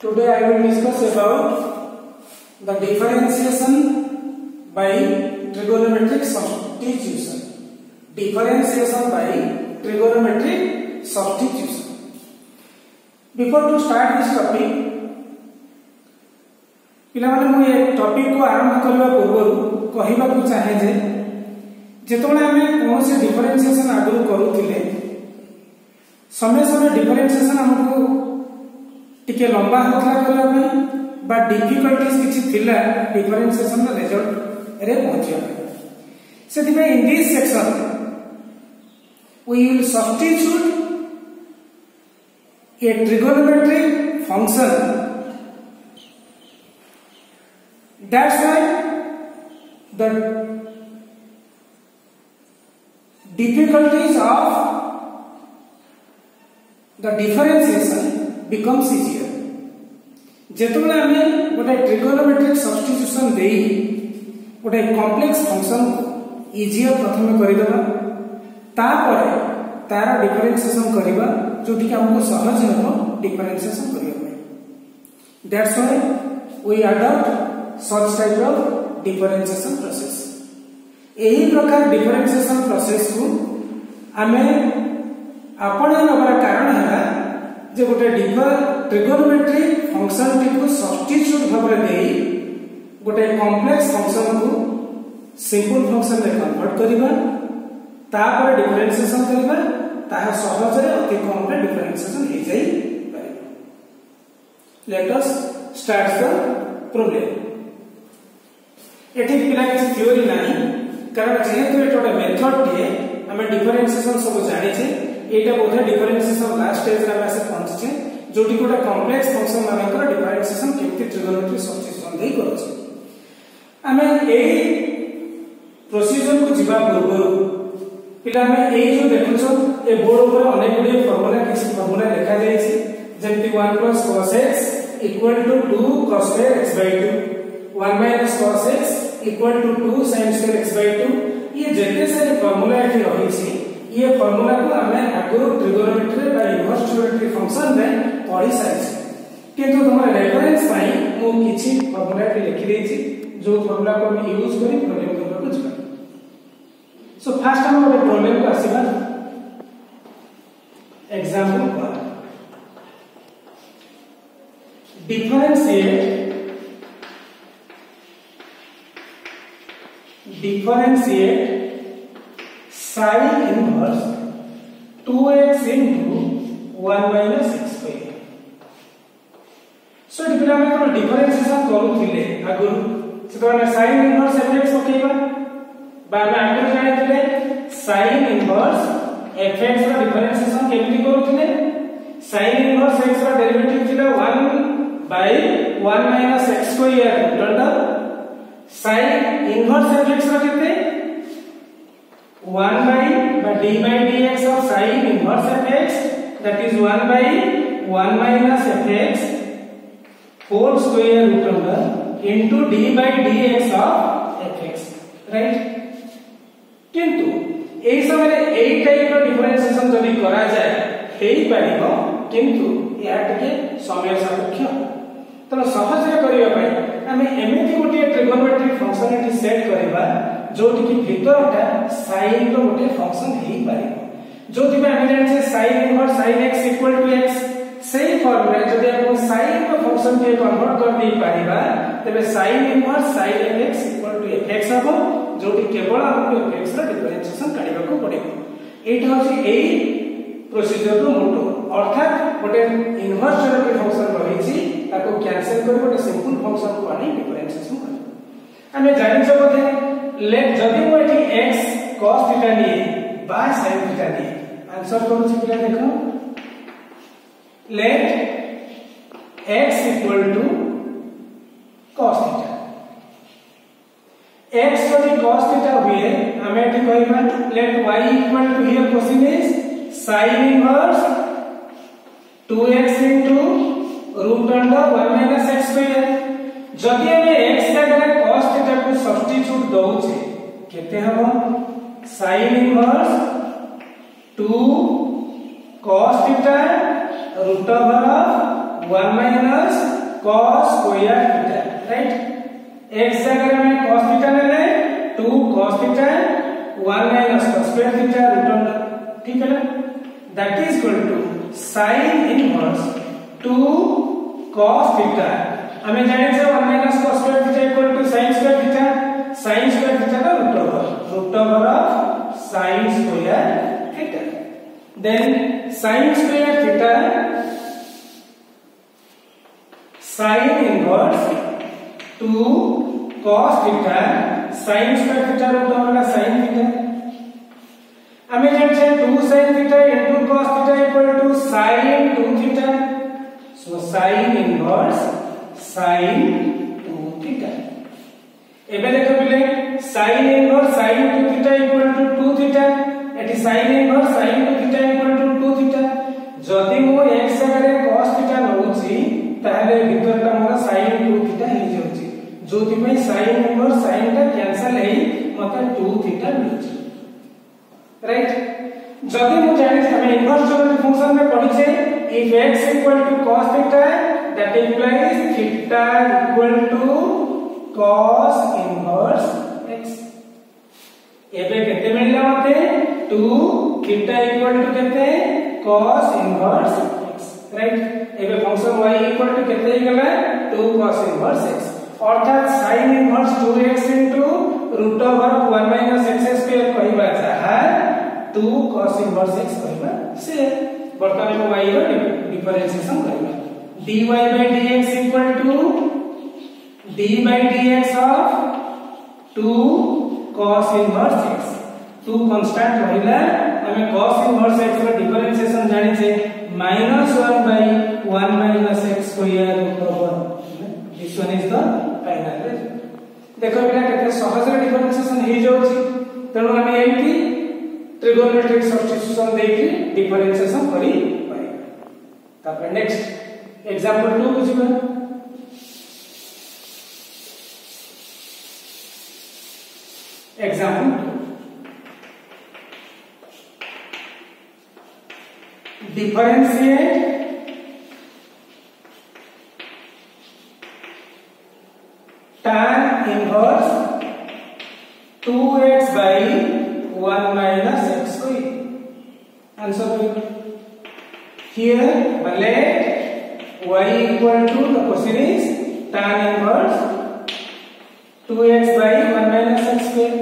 Today I will discuss about the differentiation by trigonometric substitution. Differentiation by trigonometric substitution. Before to start this topic, पिलाने मु ये topic को आरंभ करबा पूर्व कहिबा को चाहे जे जेतोले हमें कौन से डिफरेंशिएशन आगु करूथिले समय समय डिफरेंशिएशन हमको टिके लंबा होतला करबा में बा डिफिकल्टीज किछि थिला डिफरेंशिएशन रिजल्ट रे पहुंचिया सेति में in this section we will substitute a trigonometric function. That's why the difficulties of the differentiation becomes easier. जेतुले हमें गोटे ट्रिगोनोमेट्रिक सब्स्टिट्यूशन देई गोटे कॉम्प्लेक्स फंक्शन को इजियर प्रथम करिदबा तापर तार डिफरेंशिएशन करिबा जोटी कि हमको सहज हो डिफरेंशिएशन करिबा. That's why we adopt such type of differentiation process. यही प्रकार differentiation process को हमें अपने नबर कारण है जे गोटे ट्रिगोनोमेट्रिक फंक्शन टी को सब्स्टिट्यूट भाबरे देई गोटे कॉम्प्लेक्स फंक्शन को सिंपल फंक्शन रे कन्वर्ट करिबा तापर डिफरेंशिएशन करिबा ताहा सहज रे अति कम रे डिफरेंशिएशन हे जाई Paribas. Let us start the problem. एठी पिला किसी थ्योरी नाही कारण जेहेतु एटा गोटे मेथड टे हमें डिफरेंशिएशन सब जानि छे एटा बोधे डिफरेंशिएशन लास्ट स्टेज रे आसे पहुंच छे जोटी गोटे कॉम्प्लेक्स फंक्शन मानकर डिफरेंशिएशन केमति ट्रिगोनोमेट्रिक सब्स्टिट्यूशन देई करू छे. हमें एई प्रोसीजर को जिबा पूर्व पिला हमें एई जो देखु छो ए बोर्ड ऊपर अनेक गुडी फार्मूला किसी फार्मूला लिखा जाय छे जेमति 1 + cos x = 2 cos x by 2 1 - cos x = 2 sin square x by 2. ये जते सारे फार्मूला एठी रही छी ये फार्मूला को हमें आगु ट्रिगोनोमेट्री बा इनवर्स ट्रिगोनोमेट्री फंक्शन में पढ़ी सारी छी किंतु तुमरा रेफरेंस पाई मु किछि फार्मूला के लिखि देई छी जो फार्मूला को हम यूज करी प्रॉब्लम करबा को जिबा. सो फर्स्ट हम एक प्रॉब्लम को आसीबा example 1. differentiate sin inverse 2x into 1 - x square. So if we have differentiation करूथिले आगु सेतोने sin inverse fx ओकेबा बा में आगु जानिथिले sin inverse fx रा डिफरेंशिएशन केमति करूथिले sin inverse x रा डेरिवेटिव थिला 1/1 - x square under sin inverse fx रा केते 1/d/dx of sin inverse fx that is 1/1 - fx whole square root under into d/dx of fx, right. किंतु एई समय एई type रो differentiation जदी करा जाय हेई पारिबो किंतु या टके समय सापेक्ष तो सहज रे करिया पय हमें एमिति गोटे ट्रिगोनोमेट्रिक फंक्शन एटी सेट करबा जोटी कि भीतरटा sin रो गोटे फंक्शन हेई पारिबो जोटी में हम जानि छे sin inverse sin x = x सेही फॉर्मूला जदी हम sin रो फंक्शन के कन्वर्ट कर दी पारिबा तबे sin inverse sin x = fx हबो जोटी केवल हमको fx रो डिफरेंशिएशन काढिबा को पड़िबो. एटा होची एई प्रोसीजर रो मोटो अर्थात गोटे इनवर्स ट्रिगोनोमेट्रिक फंक्शन रही छी ताको कैंसिल कर गोटे सिंपल फंक्शन को आनी डिफरेंशिएशन कर हमें जानि छ बोधे लेट जदी मो एठी x cos थीटा लिए बा sin थीटा लिए आंसर करू छी पिला देखो let x = cos theta x जदी cos थीटा हुए हमें एठी कहबा let y = here question is sin inverse 2x into root under 1 - x square. जदि हमें x जगह cos थीटा को सब्स्टिट्यूट दउछे केते हबो sin inverse 2 cos theta root over 1 - cos square theta, right. x जगह में cos theta ले 2 cos theta 1 minus cos square theta root under, ठीक है ना। That is equal to sin inverse 2 cos theta, हमें जाने से 1 minus cos square theta equal to sin square theta, sin square theta का root over of sin square theta, then sin square theta sin inverse 2 cos theta sin square theta root over का sin theta, हमें जाने से 2 sin theta into cos theta equal to sin 2 theta, so sin inverse sin 2 theta। एबे देखो बिले sin inverse sin 2 theta equal to 2 theta, eighty sin inverse sin 2 theta equal to 2 theta। जदि मो x जगह cos theta नउची ताले भीतर ता मोर sin 2 theta हे जाउची, जोथि में sin inverse sin ता कैंसिल हेई मते 2 theta मिलची, राइट। जदि मो जाने हमें इनवर्स जो फंक्शन में पढ़ी छे, if x equal to cos theta that implies theta equal to cos inverse x। एबे केते मिलला मते 2 थीटा इक्वल टू केते cos inverse x, राइट। एबे फंक्शन y इक्वल टू केते ही गला 2 cos inverse x, अर्थात sin inverse 2x into root over 1 minus x square कहबा चाहा 2 cos inverse x कहबा से वर्तमान में y रो डिफरेंशिएशन करबा, dy by dx equal to d by dx of 2 cos inverse x, 2 constant रहिला, हमें cos inverse x रो डिफरेंशिएशन जानि छे -1 by 1 minus x square root over, this one is the final result। देखो बिना केते सहज रे डिफरेंशिएशन हे जाउची, तनो हम एमती ट्रिगोनोमेट्रिक सब्स्टिट्यूशन देकी डिफरेंशिएशन करी पाई। तापर नेक्स्ट एग्जांपल 2 बुझिबा, example 2 differentiate tan inverse 2x by 1 minus x square, answer here let y equal to, the question is tan inverse 2x by 1 minus x square।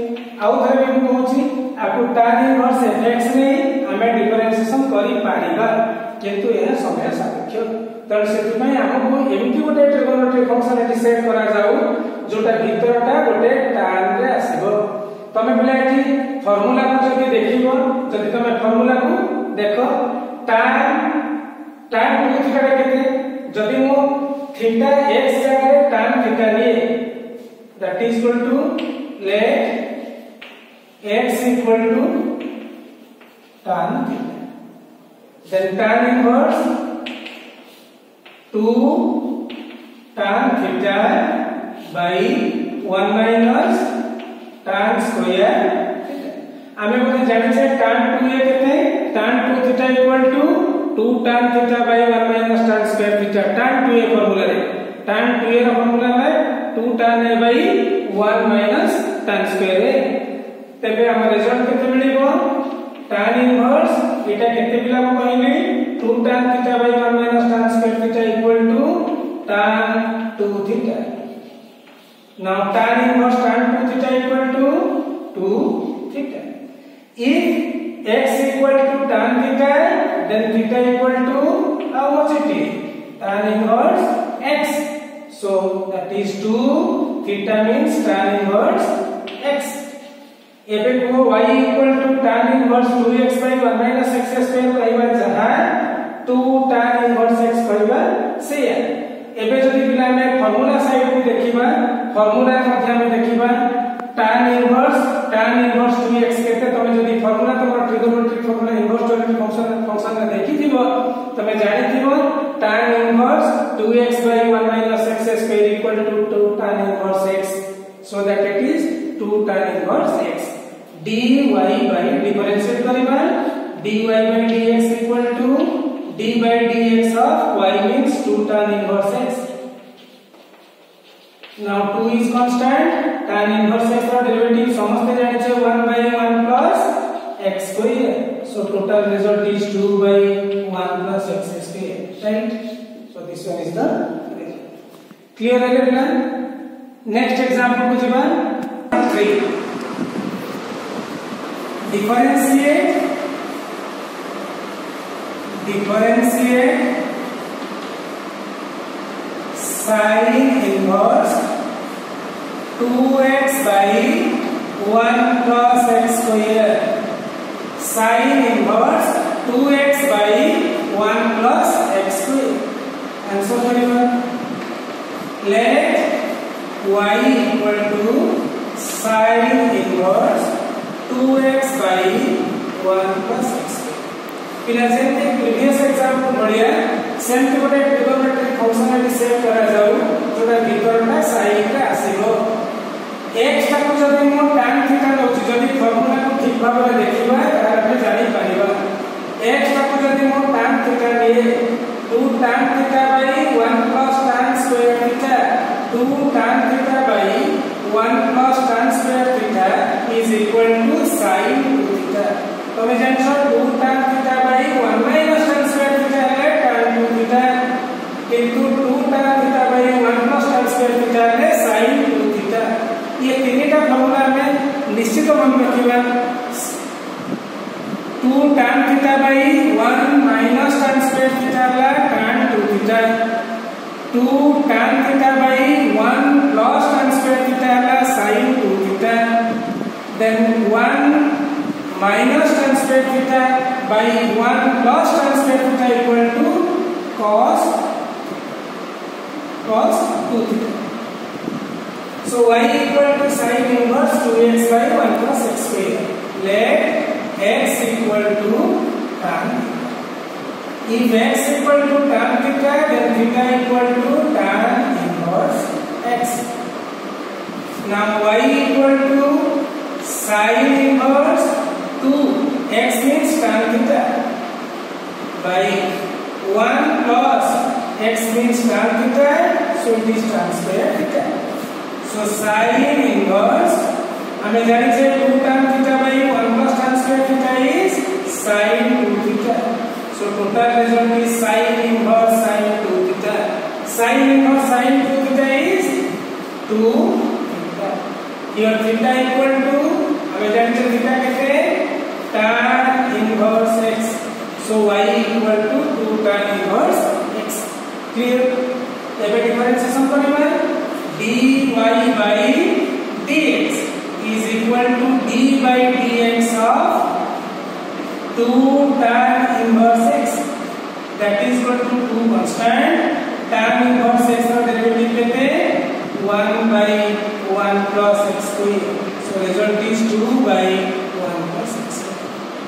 आउ थरे भी कहूची आपको tan inverse fx ने हमें डिफरेंशिएशन करी Paribas, किंतु यह समय सापेक्ष, तर सेति में हमको एमिति गोटे ट्रिगोनोमेट्रिक फंक्शन एटी सेट करा जाऊ जोटा भीतरटा गोटे tan रे आसीबो। तमे पिला एटी फार्मूला को जदि देखिबो, जदि तमे फार्मूला को देखो tan 2 थीटा केते, जदि मो थीटा x जगह tan थीटा लिए that is equal to let x equal to tan theta, then tan inverse 2 tan theta by 1 minus tan square theta। हमें बोले जाने से tan 2 ये कितने, tan 2 theta equal to 2 tan theta by 1 minus tan square theta, tan 2 ये formula रे, tan 2 ये formula है 2 tan a by 1 minus tan square रे। तबे हम रिजल्ट केते मिलिबो, tan inverse एटा केते पिला को कहली 2 tan theta by 1 minus tan square theta equal to tan 2 theta। now tan inverse tan 2 theta equal to 2 theta, if x equal to tan theta then theta equal to how much it is, tan inverse x, so that is 2 theta means tan inverse x। एबे को y equal to tan inverse 2x by 1 minus x square कहबा जहां 2 tan inverse x कहबा से। एबे जदि बिना में फार्मूला साइड को देखिबा, फार्मूला मध्ये हम देखिबा tan inverse 2x केते, तमे जदि फार्मूला तमर ट्रिगोनोमेट्रिक फार्मूला इनवर्स फंक्शन में देखि दिबो तमे जानि दिबो tan inverse 2x by 1 minus x square equal to 2 tan inverse x, so that it is 2 tan inverse x। dy by differentiate करिबा, dy by dx equal to d by dx of y means 2 tan inverse x, Now 2 is constant. Tan inverse x ର derivative समझते जाने छे 1 by 1 plus x square. So total result is 2 by 1 plus x square. Right? So this one is the result. Clear है? Next example को जीवा 3. Differentiate sin inverse 2x by 1 plus x square. Sin inverse 2x by 1 plus x square. Answer करिए. Let y equal to sin inverse 2x by 1 plus x. पिला जेते previous example बढ़िया same के गोटे trigonometric function रे set करा जाऊ जोटा विकरणटा sin रे आसीबो x टा को जदी मो tan थीटा लउची जदी फार्मूला को ठीक भाबरे देखिबा तार ଆମେ जानि पारिबा x टा को जदी मो tan थीटा लिए 2 tan theta by 1 plus tan square theta 2 tan theta by 1 plus tan square theta is equal to sin 2 theta तमे जानछो 2 tan theta by 1 minus tan square theta है tan 2 थीटा किंतु 2 tan theta by 1 plus tan square theta है sin 2 theta ये तीनटा formula में निश्चित मन रखिबा 2 tan theta by 1 minus tan square theta है tan 2 theta 2 tan theta by 1 plus tan square theta है sin 2 theta then 1 minus tan square theta by 1 plus tan square theta equal to cos 2 theta. So y equal to sin inverse 2x by 1 plus x square. Let x equal to tan. If x equal to tan theta, then theta equal to tan inverse x. Now y equal to sin inverse 2 x means tan theta by 1 plus x means tan theta, so it is tan square theta. So sin inverse हमें जानी चाहिए 2 tan theta by 1 plus tan square theta is sin 2 theta. So total result is sin inverse sin 2 theta. Sin inverse sin 2 theta is 2 theta. Here theta equal to हमें जानी चाहिए theta कितने tan inverse x. So y equal to 2 tan inverse x. Clear? एबे differentiation करबा dy by dx is equal to d by dx of 2 tan inverse x. That is equal to 2 constant. Tan inverse x का derivative लेते 1 by 1 plus x square. So result is 2 by 1 plus x.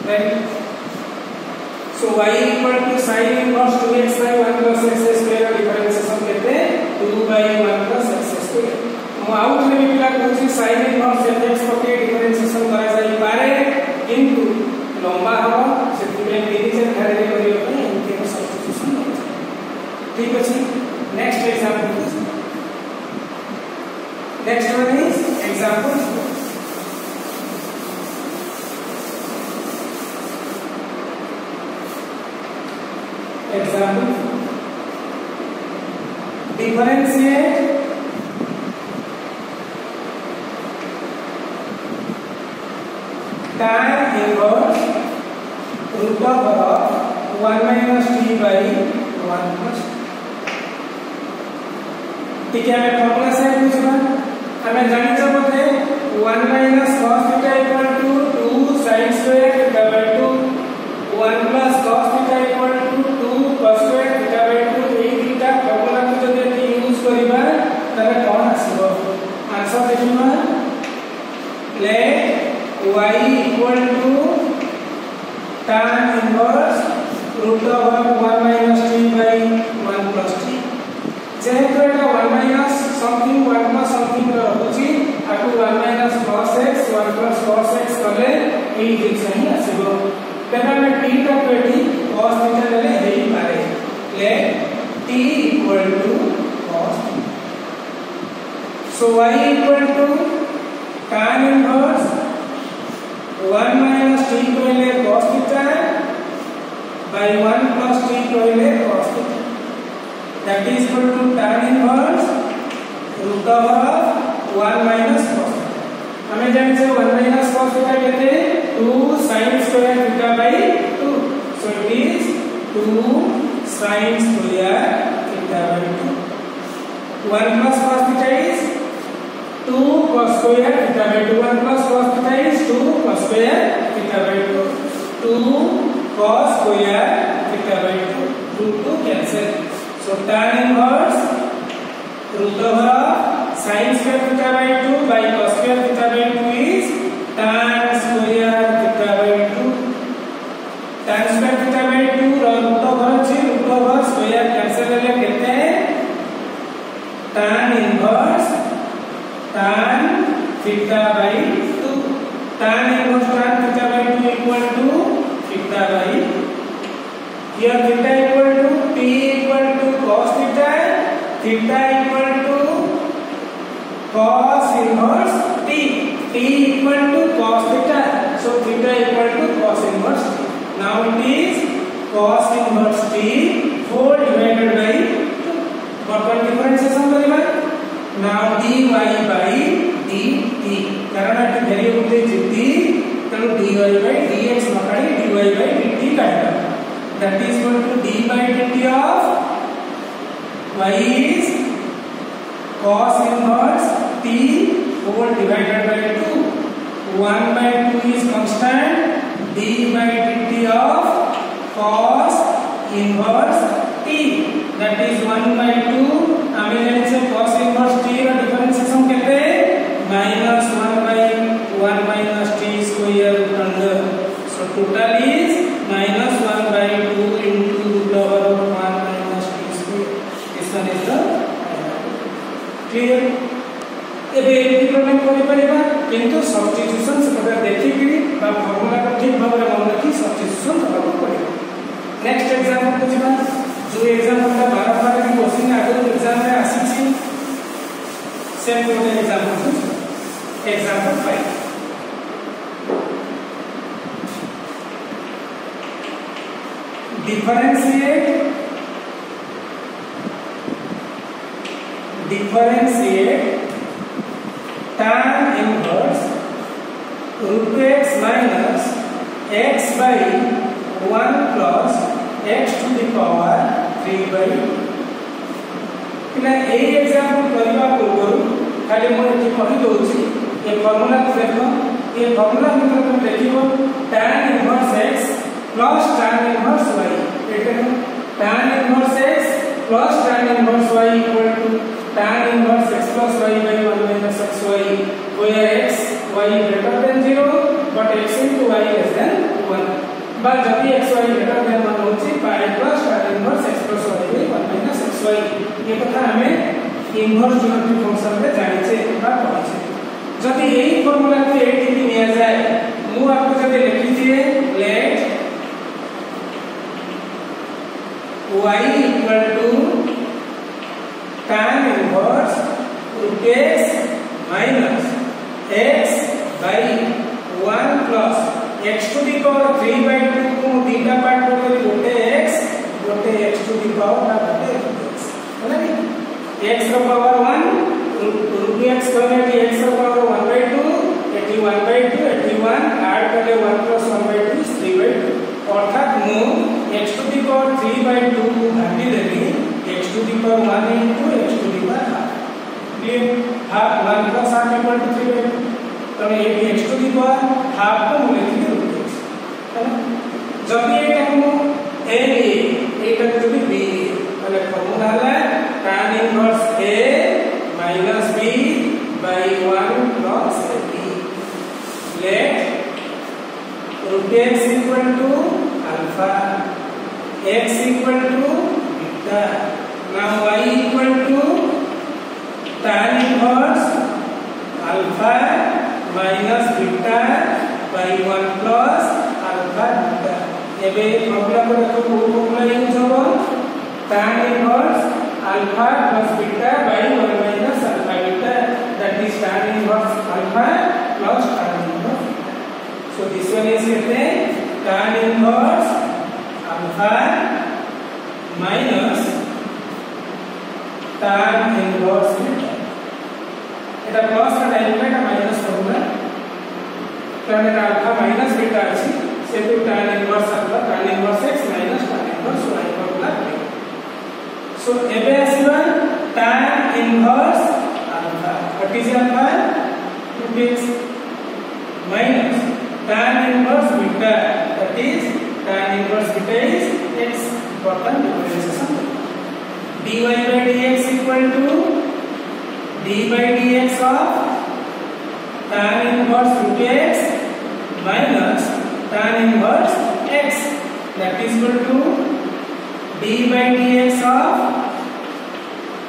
Right? So y equal to sin inverse 2x by 1 plus x square differentiation कहते हैं 2 by 1 plus x square. हम out में भी पिला Kochi sin inverse fx पके differentiation करा जाई पारे किंतु लंबा हो सेतिबे डिवीजन धारे करियो पे इनके सब्स्टिट्यूशन हो जाए. ठीक अछि. Next example. Next one is example. Example: differentiate tan inverse root of 1 minus t by 1 plus. ठीक है, हमें फॉर्मूला से पूछना हमें जानी चाहिए 1 minus cos theta equal to 2 sin square theta by 2 1 plus cos theta equal to 2 cos square theta by 2 এই দুইটা ফর্মুলা को যদি আমি ইউজ করিবা তাহলে কোন আসিবো आंसर देखिबा let y equal to tan inverse root over 1 minus t by 1 plus t जेहेतु एटा 1 minus something 1 plus something रहउची आकु 1 minus cos x 1 plus cos x कले एई जिंस ही आसीबो तबे हम t टा पेटी cos थीटा ले So y equal to tan inverse 1 minus t कहले cos theta by 1 plus t कहले cos theta, that is equal to tan inverse root of 1 minus cos theta. हमें जाने से 1 minus cos theta कहते हैं 2 sin square theta by 2. So it is 2 sin square theta by 2. 1 plus cos theta is 2 cos square theta by 2. 1 plus cos theta is 2 cos square theta by 2. 2 cos square theta by 2. Root 2 cancel. So tan inverse root over sin square theta by 2 by cos square theta by 2 is tan square theta by 2. Tan square theta by 2 root over square cancel ले कहते हैं tan inverse tan theta by 2. Tan inverse tan theta by 2 equal to theta by, here theta equal to t equal to cos theta, theta equal to cos inverse t, t equal to cos theta, so theta equal to cos inverse t. Now it is cos inverse t whole divided by 2. What differentiation करेगा? Now dy by dt, कारण eight variable दे जिति तेणु dy by dx न काढी dy by dt काढा, that is equal to d by dt of y is cos inverse t whole divided by 2. 1 by 2 is constant, d by dt of cos inverse t, that is 1 by 2. हमें जाने से cos inverse t का differentiation कहते हैं minus 1 by 1 minus t square root under. So total is minus 1 by 2 into root over 1 minus t square. This one is the clear. ଏବେ ଏମିତି problem କରିପାରିବା, କିନ୍ତୁ ସବଷ୍ଟିଟ୍ୟୁସନ ସେଟା ଦେଖିକିରି ବା ଫର୍ମୁଲା को ठीक भाବରେ ମନେ ରଖି ସବଷ୍ଟିଟ୍ୟୁସନ କରିବାକୁ ପଡ଼ିବ। नेक्स्ट एग्जांपल को ଯିବା, जो एग्जांपल ता बार-बार की क्वेश्चन आगु एग्जाम रे आसीछि, सेम कोन एग्जांपल छै। Example 5, differentiate tan inverse root x minus x by 1 plus x to the power 3 by 2. पिला ए एग्जांपल करबा पूर्व खाली mo एठी कहि दोछि, ये फार्मूला को देखो, ये फार्मूला में तुम देखिबो tan inverse x plus tan inverse y, Etah tan inverse x plus tan inverse y equal to tan inverse x plus y by 1 minus xy, where x y greater than 0 but x into y less than 1. but जब x y greater than 1 होची by plus tan inverse x plus y by 1 minus xy, ये कथा हमें inverse geometric function में जानि छे बा पढ़ी छे। जदि एही फार्मूला को एठी भी निया जाए, मु आपको जदि लिखि दिए late y equal to tan inverse root x minus x by 1 plus x to the power 3 by 2 को दीटा पार्ट को करी गोटे x to the power ना गोटे x है ना, x का पावर 1 root x करने की x का power 1 by 2 eighty 1 by 2 eighty 1 add करले 1 plus 1 by 2 is 3 by 2, अर्थात मु x to the power 3 by 2 को भागी देली x to the power 1 into x to the power half, ये half 1 plus half equal to 3 by 2, तो ये x to the power half को मूल्य की root x है ना। जब ये टर्म a ये टर्म जो भी b वाले फार्मूला है tan inverse a minus b by 1 plus b, let root x equal to alpha, x equal to beta. Now y equal to tan inverse alpha minus beta by 1 plus alpha beta. एबे formula को देखो, कोन formula use होबो tan inverse alpha plus beta by 1 minus alpha beta, one is tan inverse alpha minus tan inverse beta. এটা plus টা time এটা minus formula কারণ এটা alpha minus beta আছে সেটু tan inverse alpha tan inverse x minus tan inverse y formula. So এবে আসিবা tan inverse alpha what is alpha 2x minus tan inverse beta that is tan inverse beta is x bottom differentiation dy by dx equal to d by dx of tan inverse root x minus tan inverse x that is equal to d by dx of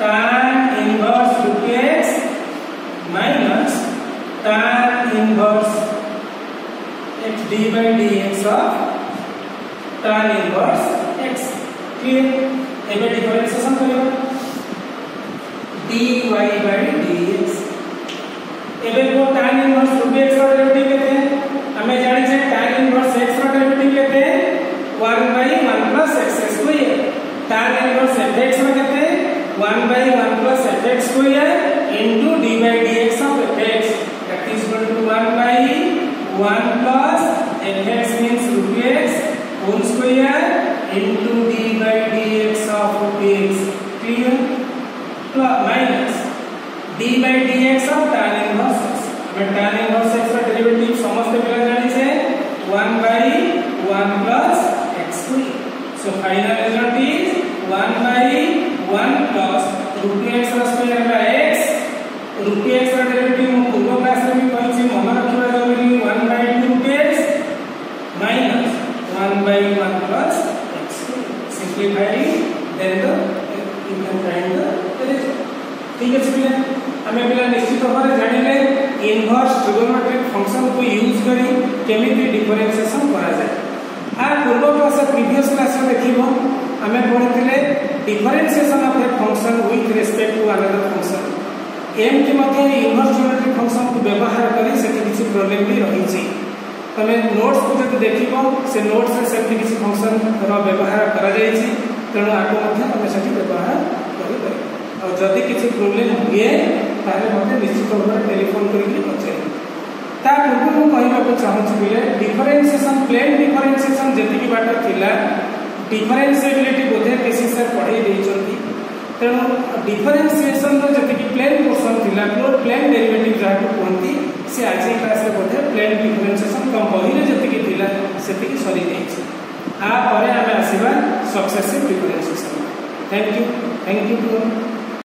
tan inverse root x minus tan inverse x d by dx of tan inverse x clear एबे differentiation करियो dy by dx एबे को tan inverse root x रो derivative केते हमें जानि छै tan inverse x रो derivative केते 1 by 1 plus x square tan inverse fx रो केते 1 by 1 plus fx square into d by dx of fx that is equal to 1 by 1 plus fx means root x whole square into d by dx of x clear plus minus d by dx of tan inverse x हमें tan inverse x का derivative समस्त पिला जानी है 1 by 1 plus x square so final result is 1 by 1 plus root x square का x root x का derivative हम पूर्व क्लास में भी पढ़ी थी मन रखिबा जरूरी 1 by 2 x minus 1 by 1 plus simplifying then you can find the result ठीक है पिला हमें पिला निश्चित भाव जानिले इनवर्स ट्रिगोनोमेट्रिक फंक्शन को यूज करी केमिति डिफरेंशिएशन करा जाय आ पूर्व क्लास प्रीवियस क्लास में देखिबो हमें पढिथिले differentiation of a function with respect to another function एमति मध्ये इनवर्स ट्रिगोनोमेट्रिक फंक्शन को व्यवहार करी सेति किछि प्रॉब्लम भी रही छी तमे नोट्स को जब देखिबो से नोट्स से सेति किछि फंक्शन रो व्यवहार करा जाय छी तेणु आको मध्ये तमे सेति व्यवहार करि पारि और जदि किछि प्रॉब्लम हुए तारे मध्ये निश्चित भाव टेलीफोन करिके पचाइ ता पूर्व मु कहबा को चाहू छी बिले डिफरेंशिएशन प्लेन डिफरेंशिएशन जति की बात थिला डिफरेंशिएबिलिटी बोधे केसी सर पढाई देई चंती तेणु डिफरेंशिएशन रो जति की प्लेन पोर्शन थिला प्लेन डेरिवेटिव जाको कोंती से आज क्लास रे बोधे प्लेन डिफरेंशिएशन कम बहिरे जति की थिला सेति की सरी देई छी आ परे हमें आसीबा successive differentiation thank you to